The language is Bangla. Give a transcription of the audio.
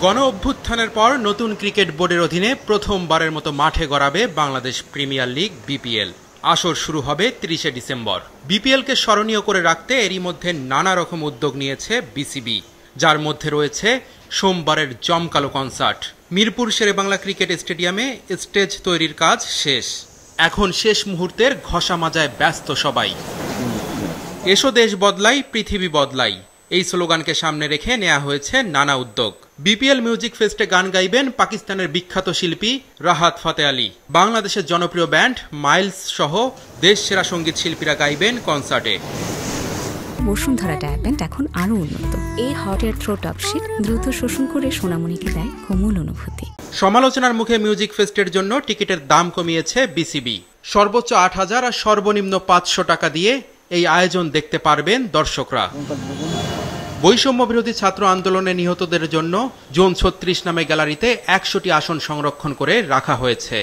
গণ অভ্যুত্থানের পর নতুন ক্রিকেট বোর্ডের অধীনে প্রথমবারের মতো মাঠে গড়াবে বাংলাদেশ প্রিমিয়ার লিগ বিপিএল। আসর শুরু হবে ৩০শে ডিসেম্বর। বিপিএলকে স্মরণীয় করে রাখতে এরই মধ্যে নানা রকম উদ্যোগ নিয়েছে বিসিবি, যার মধ্যে রয়েছে সোমবারের জমকালো কনসার্ট। মিরপুর শেরেবাংলা ক্রিকেট স্টেডিয়ামে স্টেজ তৈরির কাজ শেষ, এখন শেষ মুহূর্তের ঘষা মাজায় ব্যস্ত সবাই। এসো দেশ বদলাই, পৃথিবী বদলাই, এই স্লোগানকে সামনে রেখে নেওয়া হয়েছে নানা উদ্যোগ। বিপিএল মিউজিক ফেস্টে গান গাইবেন পাকিস্তানের বিখ্যাত শিল্পী রাহাত ফাতে আলী। বাংলাদেশের জনপ্রিয় ব্যান্ড মাইলস সহ দেশ সেরা সঙ্গীত শিল্পীরা গাইবেন কনসার্টে। বসুন্ধরা ডায়াপেন্ট এখন আরো উন্নত। এই হট এয়ার থ্রো টপ শীত দ্রুত শোষণ করে সোনামণিকে দেয় কোমল অনুভূতি। সমালোচনার মুখে মিউজিক ফেস্টের জন্য টিকিটের দাম কমিয়েছে বিসিবি। সর্বোচ্চ ৮,০০০ আর সর্বনিম্ন ৫০০ টাকা দিয়ে এই আয়োজন দেখতে পারবেন দর্শকরা। বৈষম্য বিরোধী ছাত্র আন্দোলনে নিহতদের জন্য জোন ৩৬ নামে গ্যালারিতে ১০০টি আসন সংরক্ষণ করে রাখা হয়েছে।